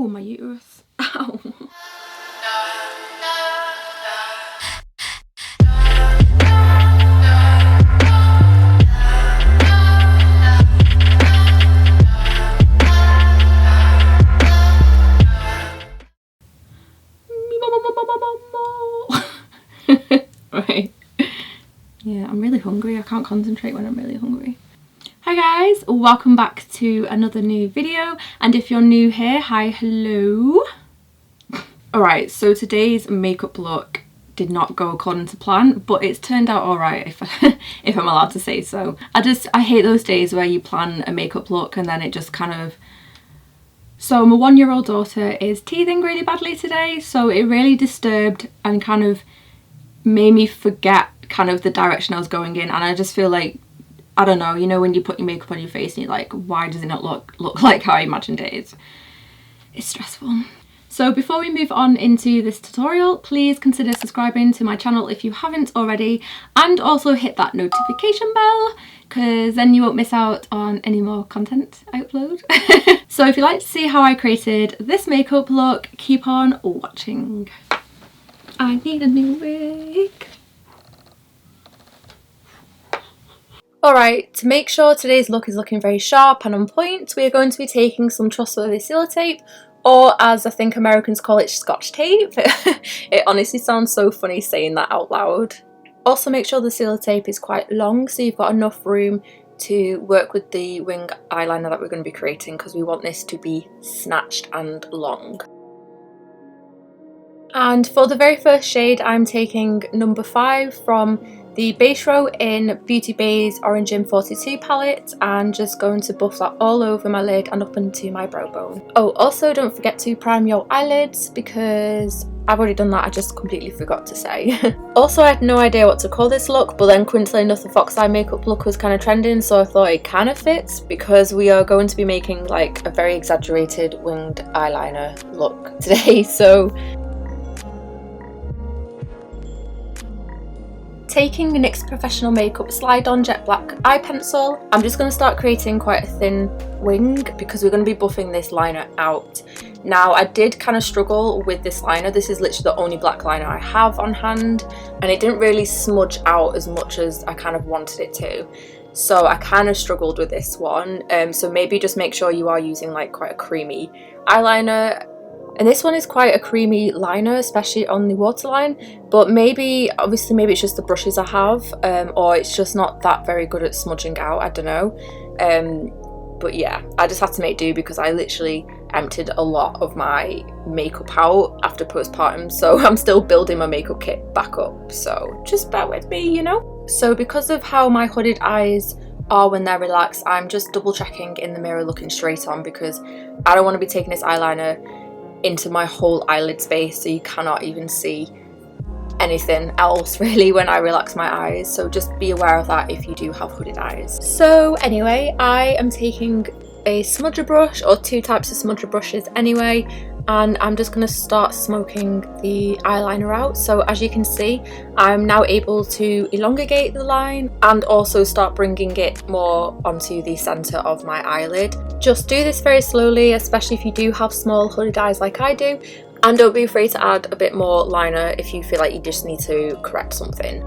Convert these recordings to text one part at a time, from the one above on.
Oh, my uterus. Ow. Right. Yeah, I'm really hungry. I can't concentrate when I'm really hungry. Hi guys, welcome back to another new video, and if you're new here, hi, hello. Alright, so today's makeup look did not go according to plan, but it's turned out alright if I'm allowed to say so. I hate those days where you plan a makeup look and then it just kind of... So my 1-year-old daughter is teething really badly today, so it really disturbed and kind of made me forget kind of the direction I was going in, and I just feel like, I don't know, you know when you put your makeup on your face and you're like, why does it not look like how I imagined it is? It's stressful. So before we move on into this tutorial, please consider subscribing to my channel if you haven't already, and also hit that notification bell, because then you won't miss out on any more content I upload. So if you'd like to see how I created this makeup look, keep on watching. I need a new wig. Alright, to make sure today's look is looking very sharp and on point, we are going to be taking some trustworthy sellotape, or as I think Americans call it, scotch tape. It honestly sounds so funny saying that out loud. Also make sure the sellotape is quite long so you've got enough room to work with the wing eyeliner that we're going to be creating, because we want this to be snatched and long. And for the very first shade, I'm taking number 5 from the base row in Beauty Bay's Orange M42 palette, and just going to buff that all over my lid and up into my brow bone. Oh, also don't forget to prime your eyelids, because I've already done that, I just completely forgot to say. Also, I had no idea what to call this look, but then coincidentally enough the fox eye makeup look was kind of trending, so I thought it kind of fits, because we are going to be making like a very exaggerated winged eyeliner look today. So taking the NYX Professional Makeup Slide On Jet Black eye pencil, I'm just going to start creating quite a thin wing, because we're going to be buffing this liner out. Now, I did kind of struggle with this liner. This is literally the only black liner I have on hand, and it didn't really smudge out as much as I kind of wanted it to. So I kind of struggled with this one. So maybe just make sure you are using like quite a creamy eyeliner. And this one is quite a creamy liner, especially on the waterline, but maybe it's just the brushes I have, or it's just not that very good at smudging out, I don't know. But yeah, I just had to make do, because I literally emptied a lot of my makeup out after postpartum, so I'm still building my makeup kit back up, so just bear with me, you know. So because of how my hooded eyes are when they're relaxed, I'm just double checking in the mirror looking straight on, because I don't want to be taking this eyeliner into my whole eyelid space, so you cannot even see anything else really when I relax my eyes, so just be aware of that if you do have hooded eyes. So anyway, I am taking a smudger brush, or 2 types of smudger brushes anyway, and I'm just going to start smoking the eyeliner out. So as you can see, I'm now able to elongate the line and also start bringing it more onto the centre of my eyelid. Just do this very slowly, especially if you do have small hooded eyes like I do, and don't be afraid to add a bit more liner if you feel like you just need to correct something.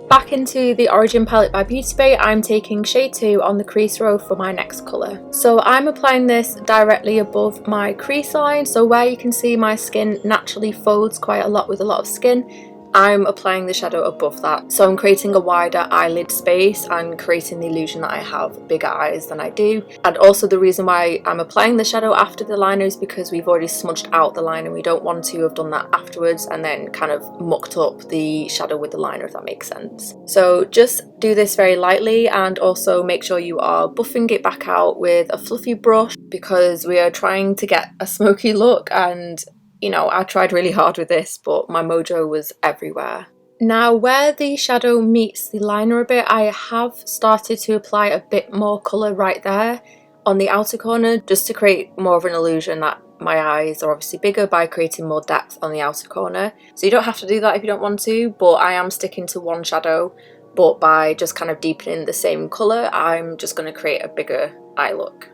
Back into the Origin palette by Beauty Bay, I'm taking shade 2 on the crease row for my next colour. So I'm applying this directly above my crease line, so where you can see my skin naturally folds quite a lot with a lot of skin, I'm applying the shadow above that. So I'm creating a wider eyelid space and creating the illusion that I have bigger eyes than I do. And also the reason why I'm applying the shadow after the liner is because we've already smudged out the liner. We don't want to have done that afterwards and then kind of mucked up the shadow with the liner, if that makes sense. So just do this very lightly, and also make sure you are buffing it back out with a fluffy brush, because we are trying to get a smoky look, and you know, I tried really hard with this, but my mojo was everywhere. Now, where the shadow meets the liner a bit, I have started to apply a bit more colour right there on the outer corner, just to create more of an illusion that my eyes are obviously bigger by creating more depth on the outer corner. So you don't have to do that if you don't want to, but I am sticking to one shadow, but by just kind of deepening the same colour, I'm just going to create a bigger eye look.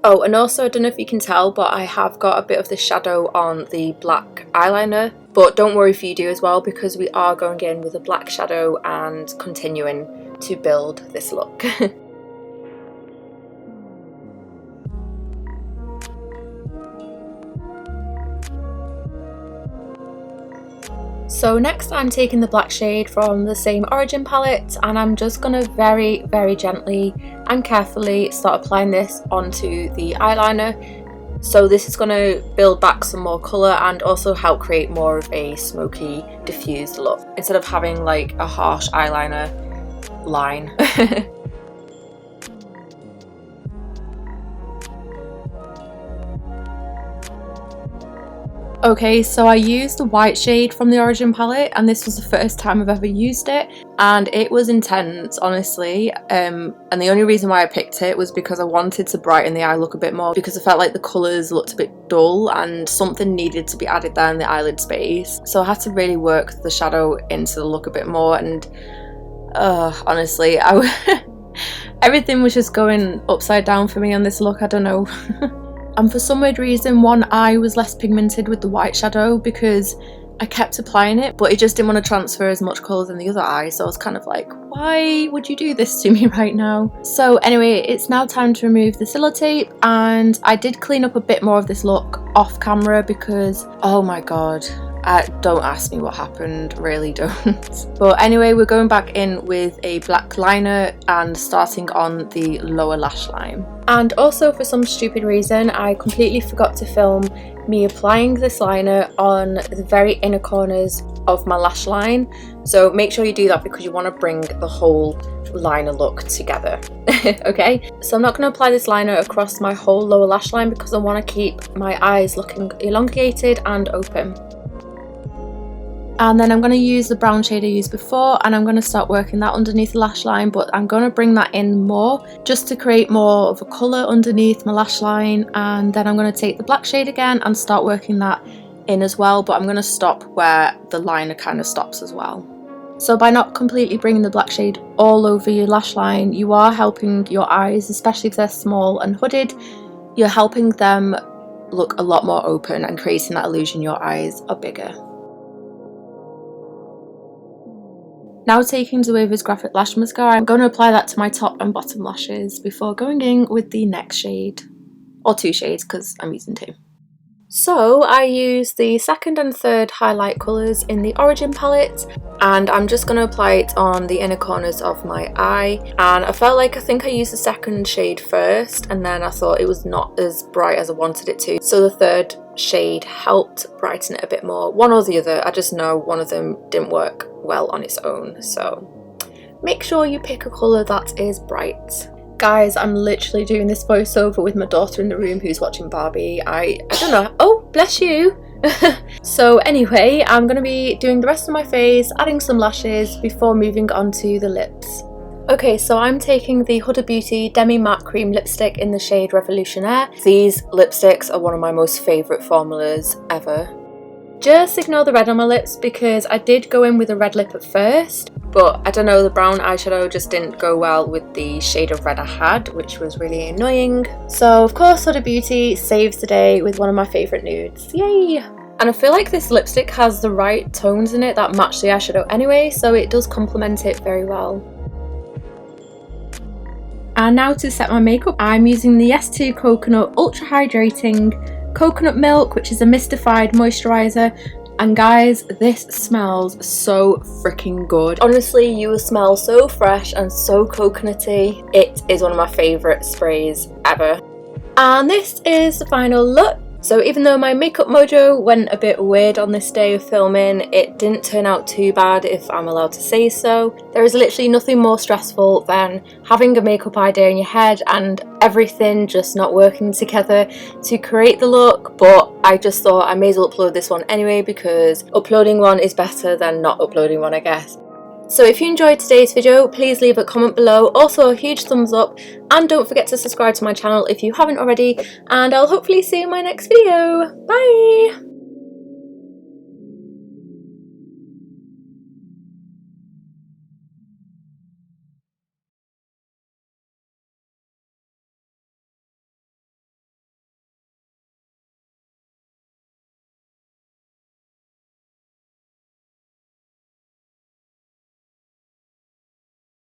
Oh, and also I don't know if you can tell, but I have got a bit of the shadow on the black eyeliner, but don't worry if you do as well, because we are going in with a black shadow and continuing to build this look. So next I'm taking the black shade from the same Origin palette, and I'm just going to very, very gently and carefully start applying this onto the eyeliner. So this is going to build back some more colour and also help create more of a smoky, diffused look, instead of having like a harsh eyeliner line. Okay, so I used the white shade from the Origin palette, and this was the first time I've ever used it, and it was intense, honestly. And the only reason why I picked it was because I wanted to brighten the eye look a bit more, because I felt like the colours looked a bit dull and something needed to be added there in the eyelid space. So I had to really work the shadow into the look a bit more, and honestly, everything was just going upside down for me on this look. I don't know. And for some weird reason, one eye was less pigmented with the white shadow because I kept applying it, but it just didn't want to transfer as much colour than the other eye, so I was kind of like, why would you do this to me right now? So anyway, it's now time to remove the sellotape, and I did clean up a bit more of this look off camera because, oh my god, don't ask me what happened, really don't. But anyway, we're going back in with a black liner and starting on the lower lash line. And also, for some stupid reason, I completely forgot to film me applying this liner on the very inner corners of my lash line. So make sure you do that because you want to bring the whole liner look together. Okay, so I'm not going to apply this liner across my whole lower lash line because I want to keep my eyes looking elongated and open. And then I'm going to use the brown shade I used before, and I'm going to start working that underneath the lash line, but I'm going to bring that in more just to create more of a colour underneath my lash line. And then I'm going to take the black shade again and start working that in as well, but I'm going to stop where the liner kind of stops as well. So by not completely bringing the black shade all over your lash line, you are helping your eyes, especially if they're small and hooded, you're helping them look a lot more open and creating that illusion your eyes are bigger. Now taking Zoeva's Graphic Lash Mascara, I'm going to apply that to my top and bottom lashes before going in with the next shade. Or two shades because I'm using two. So I used the second and third highlight colours in the Origin palette, and I'm just going to apply it on the inner corners of my eye. And I felt like I think I used the second shade first, and then I thought it was not as bright as I wanted it to. So the third shade helped brighten it a bit more. One or the other, I just know one of them didn't work well on its own, so make sure you pick a colour that is bright. Guys, I'm literally doing this voiceover with my daughter in the room who's watching Barbie. I don't know. Oh, bless you. So anyway, I'm going to be doing the rest of my face, adding some lashes before moving on to the lips. Okay, so I'm taking the Huda Beauty Demi Matte Cream Lipstick in the shade Revolutionnaire. These lipsticks are one of my most favourite formulas ever. Just ignore the red on my lips because I did go in with a red lip at first, but I don't know, the brown eyeshadow just didn't go well with the shade of red I had, which was really annoying. So of course Huda Beauty saves the day with one of my favourite nudes. Yay! And I feel like this lipstick has the right tones in it that match the eyeshadow anyway, so it does complement it very well. And now to set my makeup, I'm using the Yesto Coconut Ultra Hydrating Coconut Milk, which is a Mistified moisturizer, and guys, this smells so freaking good. Honestly, you will smell so fresh and so coconutty. It is one of my favourite sprays ever. And this is the final look. So even though my makeup mojo went a bit weird on this day of filming, it didn't turn out too bad, if I'm allowed to say so. There is literally nothing more stressful than having a makeup idea in your head and everything just not working together to create the look, but I just thought I may as well upload this one anyway because uploading one is better than not uploading one, I guess. So if you enjoyed today's video, please leave a comment below, also a huge thumbs up, and don't forget to subscribe to my channel if you haven't already, and I'll hopefully see you in my next video. Bye!